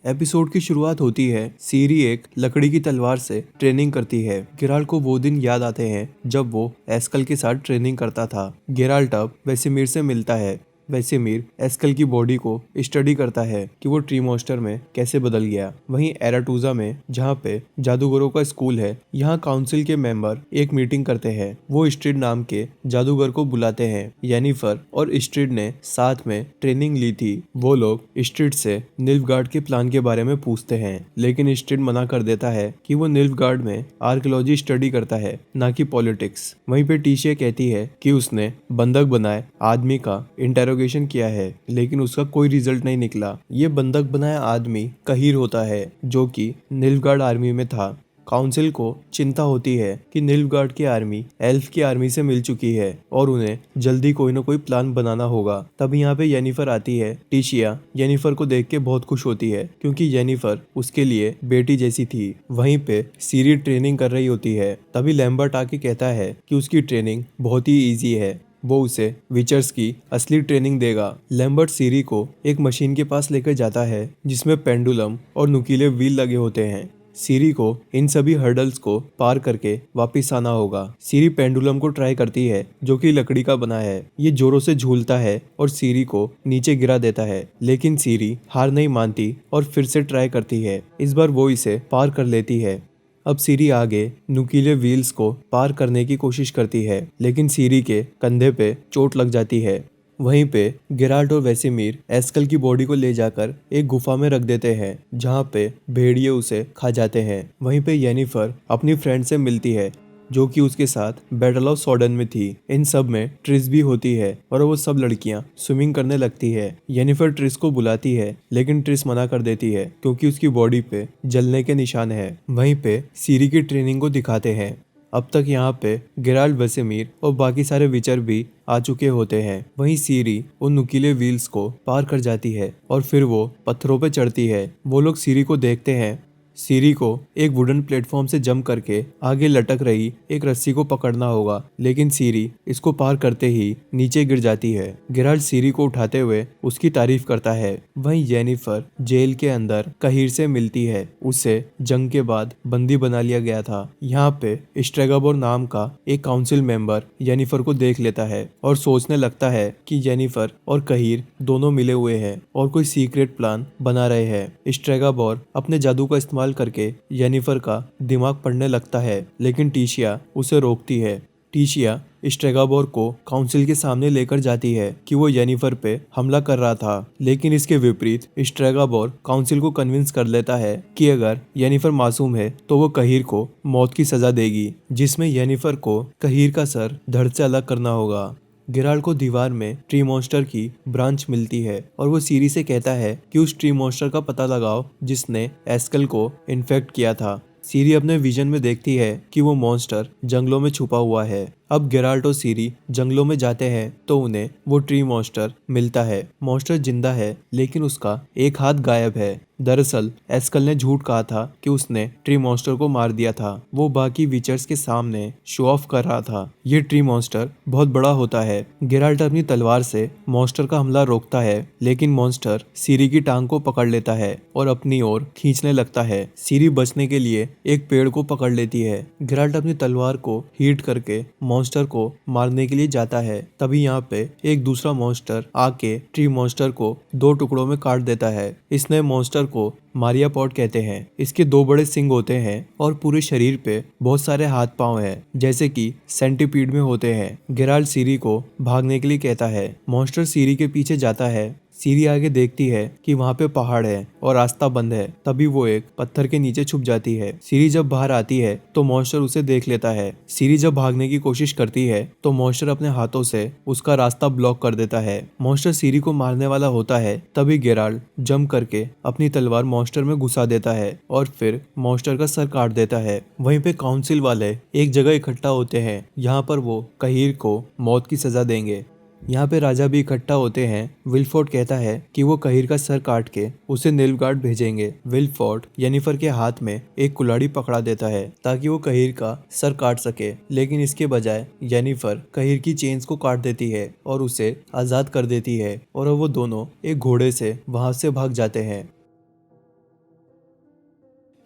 Episode की शुरुआत होती है। सीरी एक लकड़ी की तलवार से ट्रेनिंग करती है। गेराल्ट को वो दिन याद आते हैं जब वो एस्कल के साथ ट्रेनिंग करता था। गेराल्ट अब वेसेमीर से मिलता है। वेसेमीर एस्कल की बॉडी को स्टडी करता है कि वो ट्री मॉन्स्टर में कैसे बदल गया। वहीं एराटूजा में, जहाँ पे जादूगरों का स्कूल है, यहाँ काउंसिल के मेंबर एक मीटिंग करते हैं। वो स्ट्रिड नाम के जादूगर को बुलाते हैं। येनिफर और स्ट्रिड ने साथ में ट्रेनिंग ली थी। वो लोग स्ट्रिड से निल्फगार्ड के प्लान के बारे में पूछते हैं, लेकिन स्ट्रिड मना कर देता है कि वो निल्फगार्ड में आर्कियोलॉजी स्टडी करता है, ना कि पॉलिटिक्स। वहीं पे टीशिया कहती है कि उसने बंधक बनाए आदमी का इंटेरोगेशन किया है, लेकिन उसका कोई रिजल्ट नहीं निकला। ये बंधक बनाया आदमी कहीर होता है, जो कि निल्फगार्ड आर्मी में था। काउंसिल को चिंता होती है कि निल्फगार्ड की आर्मी एल्फ की आर्मी से मिल चुकी है और उन्हें जल्दी कोई ना कोई प्लान बनाना होगा। तभी यहाँ पे येनिफर आती है। टीशिया येनिफर को देख के बहुत खुश होती है, क्योंकि येनिफर उसके लिए बेटी जैसी थी। वहीं पे सीरी ट्रेनिंग कर रही होती है। तभी लैम्बर्ट आके कहता है कि उसकी ट्रेनिंग बहुत ही ईजी है, वो उसे विचर्स की असली ट्रेनिंग देगा। लैम्बर्ट सीरी को एक मशीन के पास लेकर जाता है, जिसमें पेंडुलम और नुकीले व्हील लगे होते हैं। सीरी को इन सभी हर्डल्स को पार करके वापस आना होगा। सीरी पेंडुलम को ट्राई करती है, जो कि लकड़ी का बना है। ये जोरों से झूलता है और सीरी को नीचे गिरा देता है, लेकिन सीरी हार नहीं मानती और फिर से ट्राई करती है। इस बार वो इसे पार कर लेती है। अब सीरी आगे नुकीले व्हील्स को पार करने की कोशिश करती है, लेकिन सीरी के कंधे पे चोट लग जाती है। वहीं पे गेराल्ट और वेसेमीर एस्कल की बॉडी को ले जाकर एक गुफा में रख देते हैं, जहाँ पे भेड़िए उसे खा जाते हैं। वहीं पे येनिफर अपनी फ्रेंड से मिलती है, जो कि उसके साथ बैटल ऑफ सॉर्डन में थी। इन सब में ट्रिस भी होती है और वो सब लड़कियां स्विमिंग करने लगती है। येनिफर ट्रिस को बुलाती है, लेकिन ट्रिस मना कर देती है, क्योंकि उसकी बॉडी पे जलने के निशान है। वहीं पे सीरी की ट्रेनिंग को दिखाते हैं। अब तक यहाँ पे गेराल्ट, वेसेमीर और बाकी सारे विचर भी आ चुके होते हैं। वहीं सीरी उन नुकीले व्हील्स को पार कर जाती है और फिर वो पत्थरों पे चढ़ती है। वो लोग सीरी को देखते हैं। सीरी को एक वुडन प्लेटफॉर्म से जंप करके आगे लटक रही एक रस्सी को पकड़ना होगा, लेकिन सीरी इसको पार करते ही नीचे गिर जाती है। गेराल्ट सीरी को उठाते हुए उसकी तारीफ करता है। वहीं येनिफर जेल के अंदर कहीर से मिलती है। उसे जंग के बाद बंदी बना लिया गया था। यहाँ पे स्ट्रेगाबोर नाम का एक काउंसिल मेंबर येनिफर को देख लेता है और सोचने लगता है कि येनिफर और कहीर दोनों मिले हुए हैं और कोई सीक्रेट प्लान बना रहे हैं। स्ट्रेगाबोर अपने जादू का इस्तेमाल करके येनिफर का दिमाग पढ़ने लगता है, लेकिन टीशिया उसे रोकती है। टीशिया स्ट्रेगाबोर को काउंसिल के सामने लेकर जाती है कि वो येनिफर पे हमला कर रहा था, लेकिन इसके विपरीत स्ट्रेगाबोर काउंसिल को कन्विंस कर लेता है कि अगर येनिफर मासूम है तो वो कहीर को मौत की सजा देगी, जिसमें येनिफर को कहीर का सर धड़ से अलग करना होगा। गेराल्ट को दीवार में ट्री मॉन्स्टर की ब्रांच मिलती है और वो सीरी से कहता है कि उस ट्री मॉन्स्टर का पता लगाओ जिसने एस्कल को इन्फेक्ट किया था। सीरी अपने विजन में देखती है कि वो मॉन्स्टर जंगलों में छुपा हुआ है। अब गेराल्ट और सीरी जंगलों में जाते हैं तो उन्हें वो ट्री मॉन्स्टर मिलता है। मॉन्स्टर जिंदा है, लेकिन उसका एक हाथ गायब है। दरअसल एस्कल ने झूठ कहा था कि उसने ट्री मॉन्स्टर को मार दिया था। वो बाकी विचर्स के सामने शो ऑफ कर रहा था। ये ट्री मॉन्स्टर बहुत बड़ा होता है। गेराल्ट अपनी तलवार से मॉन्स्टर का हमला रोकता है, लेकिन मॉन्स्टर सीरी की टांग को पकड़ लेता है और अपनी ओर खींचने लगता है। सीरी बचने के लिए एक पेड़ को पकड़ लेती है। गेराल्ट अपनी तलवार को हीट करके मॉन्स्टर को मारने के लिए जाता है। तभी यहाँ पे एक दूसरा मॉन्स्टर आके ट्री मॉन्स्टर को दो टुकड़ों में काट देता है। इसने मॉन्स्टर को मारिया पॉड कहते हैं। इसके दो बड़े सिंग होते हैं और पूरे शरीर पे बहुत सारे हाथ पांव हैं, जैसे कि सेंटीपीड में होते हैं। गेराल्ट सीरी को भागने के लिए कहता है। मॉन्स्टर सीरी के पीछे जाता है। सीरी आगे देखती है कि वहाँ पे पहाड़ है और रास्ता बंद है। तभी वो एक पत्थर के नीचे छुप जाती है। सीरी जब बाहर आती है तो मॉन्स्टर उसे देख लेता है। सीरी जब भागने की कोशिश करती है तो मॉन्स्टर अपने हाथों से उसका रास्ता ब्लॉक कर देता है। मॉन्स्टर सीरी को मारने वाला होता है। तभी गेराल्ट जंप करके अपनी तलवार मॉन्स्टर में घुसा देता है और फिर मॉन्स्टर का सर काट देता है। वहीं पे काउंसिल वाले एक जगह इकट्ठा होते हैं। यहाँ पर वो कहीर को मौत की सजा देंगे। यहाँ पे राजा भी इकट्ठा होते हैं। विल्फोर्ड कहता है कि वो कहीर का सर काट के उसे निल्फगार्ड भेजेंगे। विल्फोर्ड येनिफर के हाथ में एक कुल्हाड़ी पकड़ा देता है ताकि वो कहीर का सर काट सके, लेकिन इसके बजाय येनिफर कहीर की चेन्स को काट देती है और उसे आजाद कर देती है और वो दोनों एक घोड़े से वहां से भाग जाते हैं।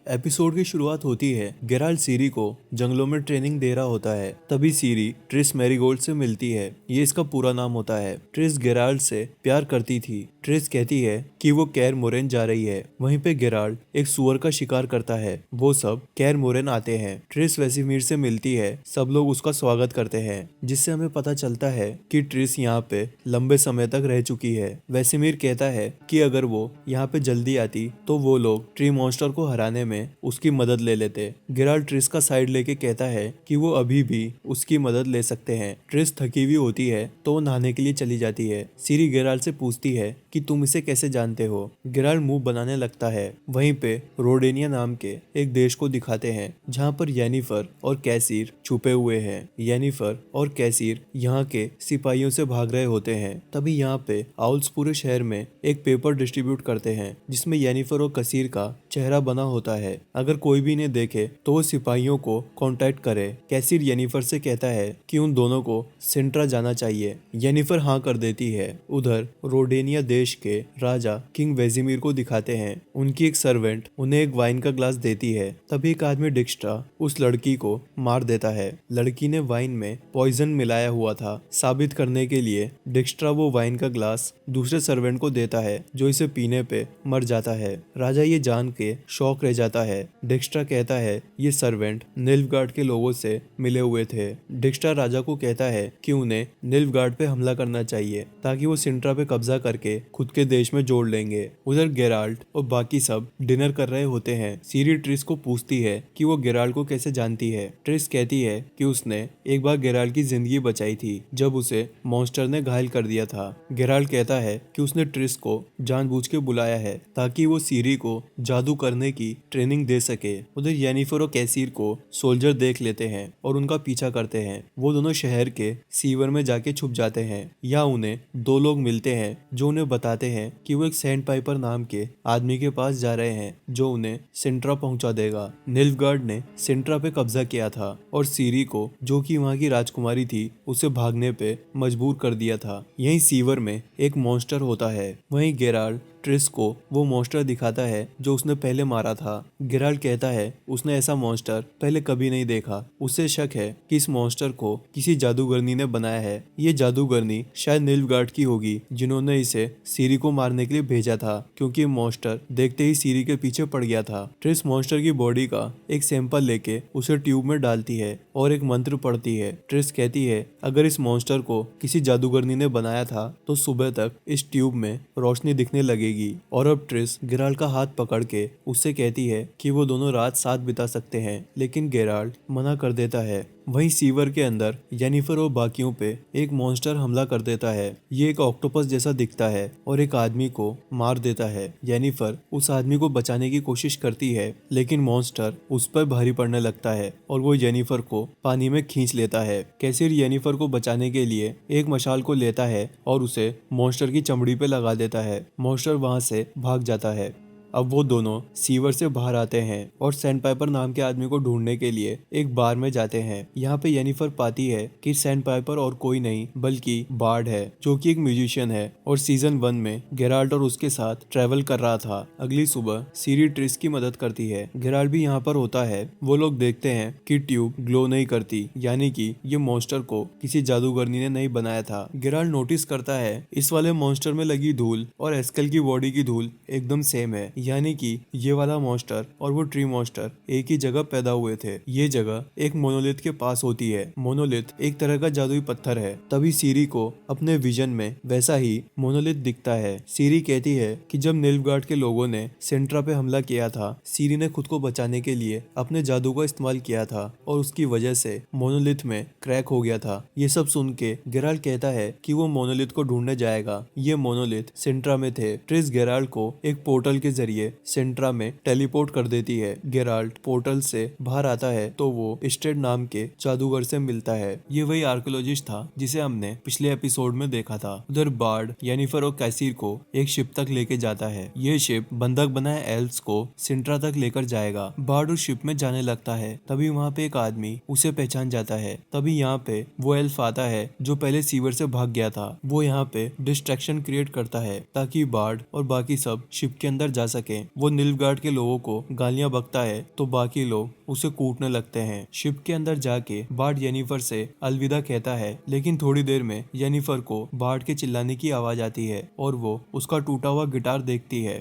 एपिसोड की शुरुआत होती है। गेराल्ट सीरी को जंगलों में ट्रेनिंग दे रहा होता है। तभी सीरी ट्रिस मैरीगोल्ड से मिलती है। ये इसका पूरा नाम होता है। ट्रिस गेराल्ट से प्यार करती थी। ट्रिस कहती है कि वो कैर मोरेन जा रही है। वहीं पे गेराल्ट एक सुअर का शिकार करता है। वो सब कैर मोरेन आते हैं। ट्रिस वेसिमीर से मिलती है। सब लोग उसका स्वागत करते हैं, जिससे हमें पता चलता है कि ट्रिस यहाँ पे लंबे समय तक रह चुकी है। वेसिमीर कहता है कि अगर वो यहाँ पे जल्दी आती तो वो लोग ट्री मॉन्स्टर को हराने में उसकी मदद ले लेते। गेराल्ट ट्रिस का साइड लेके कहता है कि वो अभी भी उसकी मदद ले सकते हैं। ट्रिस थकी हुई होती है तो वो नहाने के लिए चली जाती है। सीरी गेराल्ट से पूछती है कि तुम इसे कैसे जानते हो। गेराल्ट मुंह बनाने लगता है। वहीं पे रोडेनिया नाम के एक देश को दिखाते हैं जहाँ पर येनिफर और कैसीर छुपे हुए हैं। येनिफर और कैसीर यहाँ के सिपाहियों से भाग रहे होते हैं। तभी यहाँ पे आउल्स पूरे शहर में एक पेपर डिस्ट्रीब्यूट करते हैं जिसमें येनिफर और कसीर का चेहरा बना होता है। अगर कोई भी इन्हें देखे तो वो सिपाहियों को कांटेक्ट करे। कैसीर येनिफर से कहता है कि उन दोनों को सिंट्रा जाना चाहिए। येनिफर हाँ कर देती है। उधर रोडेनिया देश के राजा किंग वेजिमीर को दिखाते हैं। उनकी एक सर्वेंट उन्हें एक वाइन का ग्लास देती है। तभी एक आदमी डिक्स्ट्रा उस लड़की को मार देता है। लड़की ने वाइन में पॉइजन मिलाया हुआ था। साबित करने के लिए डिक्स्ट्रा वो वाइन का ग्लास दूसरे सर्वेंट को देता है जो इसे पीने पे मर जाता है। राजा ये जान के शॉक रह जाता है। डिक्स्ट्रा कहता है ये सर्वेंट निल्फगार्ड के लोगों से मिले हुए थे। डिक्स्ट्रा राजा को कहता है कि उन्हें निल्फगार्ड पे हमला करना चाहिए ताकि वो सिंट्रा पे कब्जा करके खुद के देश में जोड़ लेंगे। उधर गेराल्ट और बाकी सब डिनर कर रहे होते हैं। सीरी ट्रिस को पूछती है कि वो गेराल्ट को कैसे जानती है। ट्रिस कहती है कि उसने एक बार गेराल्ट की जिंदगी बचाई थी जब उसे मॉन्स्टर ने घायल कर दिया था। गेराल्ट कहता है कि उसने ट्रिस को जानबूझ के बुलाया है ताकि वो सीरी को जादू करने की ट्रेनिंग दे सके। उधर येनिफर और कैसीर को सोल्जर देख लेते हैं और उनका पीछा करते हैं। वो दोनों शहर के सीवर में जाके छुप जाते हैं। यहाँ उन्हें दो लोग मिलते हैं जो उन्हें बताते हैं कि वो एक सैंड पाइपर नाम के आदमी के पास जा रहे हैं जो उन्हें सिंट्रा पहुंचा देगा। निल्फगार्ड ने सिंट्रा पे कब्जा किया था और सीरी को, जो कि वहाँ की राजकुमारी थी, उसे भागने पे मजबूर कर दिया था। यहीं सीवर में एक मॉन्स्टर होता है। वहीं गेराल्ट ट्रिस को वो मॉन्स्टर दिखाता है जो उसने पहले मारा था। गेराल्ट कहता है उसने ऐसा मॉन्स्टर पहले कभी नहीं देखा। उसे शक है कि इस मॉन्स्टर को किसी जादूगरनी ने बनाया है। ये जादूगरनी शायद निल्फगार्ड की होगी जिन्होंने इसे सीरी को मारने के लिए भेजा था, क्योंकि मॉन्स्टर देखते ही सीरी के पीछे पड़ गया था। ट्रिस मॉन्स्टर की बॉडी का एक सैंपल लेके उसे ट्यूब में डालती है और एक मंत्र पढ़ती है। ट्रिस कहती है अगर इस मॉन्स्टर को किसी जादूगरनी ने बनाया था तो सुबह तक इस ट्यूब में रोशनी दिखने लगेगी। और अब ट्रिस गेराल्ट का हाथ पकड़ के उससे कहती है कि वो दोनों रात साथ बिता सकते हैं, लेकिन गेराल्ट मना कर देता है। वहीं सीवर के अंदर येनिफर और बाकियों पे एक मॉन्स्टर हमला कर देता है। ये एक ऑक्टोपस जैसा दिखता है और एक आदमी को मार देता है। येनिफर उस आदमी को बचाने की कोशिश करती है, लेकिन मॉन्स्टर उस पर भारी पड़ने लगता है और वो येनिफर को पानी में खींच लेता है। कैसीर येनिफर को बचाने के लिए एक मशाल को लेता है और उसे मॉन्स्टर की चमड़ी पे लगा देता है। मॉन्स्टर वहां से भाग जाता है। अब वो दोनों सीवर से बाहर आते हैं और सैंड पाइपर नाम के आदमी को ढूंढने के लिए एक बार में जाते हैं। यहाँ पे येनिफर पाती है कि सैंड पाइपर और कोई नहीं बल्कि बार्ड है, जो कि एक म्यूजिशियन है और सीजन 1 में गेराल्ट और उसके साथ ट्रेवल कर रहा था। अगली सुबह सीरी ट्रिस की मदद करती है। गेराल्ट भी यहाँ पर होता है। वो लोग देखते हैं कि ट्यूब ग्लो नहीं करती, यानी कि ये मॉन्स्टर को किसी जादूगरनी ने नहीं बनाया था। गेराल्ट नोटिस करता है इस वाले मॉन्स्टर में लगी धूल और एस्कल की बॉडी की धूल एकदम सेम है, यानी कि ये वाला मॉन्स्टर और वो ट्री मॉन्स्टर एक ही जगह पैदा हुए थे। ये जगह एक मोनोलिथ के पास होती है। मोनोलिथ एक तरह का जादुई पत्थर है। तभी सीरी को अपने विजन में वैसा ही मोनोलिथ दिखता है। सीरी कहती है कि जब निल्फगार्ड के लोगों ने सिंट्रा पे हमला किया था, सीरी ने खुद को बचाने के लिए अपने जादू का इस्तेमाल किया था और उसकी वजह से मोनोलिथ में क्रैक हो गया था। ये सब सुन के गेराल्ट कहता है कि वो मोनोलिथ को ढूंढने जाएगा। ये मोनोलिथ सिंट्रा में थे। ट्रिस गेराल्ट को एक पोर्टल के जरिए सिंट्रा में टेलीपोर्ट कर देती है। गेराल्ट पोर्टल से बाहर आता है तो वो स्टेड नाम के जादूगर से मिलता है। ये वही आर्कियोलॉजिस्ट था जिसे हमने पिछले एपिसोड में देखा था। उधर बार्ड येनिफर और कैसीर को एक शिप तक लेके जाता है। ये शिप बंधक बनाए एल्व्स को सिंट्रा तक लेकर जाएगा। बार्ड उस शिप में जाने लगता है। तभी वहाँ पे एक आदमी उसे पहचान जाता है। तभी यहाँ पे वो एल्फ आता है जो पहले सीवर से भाग गया था। वो यहाँ पे डिस्ट्रैक्शन क्रिएट करता है ताकि बार्ड और बाकी सब शिप के अंदर जा सके। सके। वो निल्फगार्ड के लोगों को गालियां बकता है तो बाकी लोग उसे कूटने लगते हैं। शिप के अंदर जाके बार्ट येनिफर से अलविदा कहता है, लेकिन थोड़ी देर में येनिफर को बार्ट के चिल्लाने की आवाज आती है और वो उसका टूटा हुआ गिटार देखती है।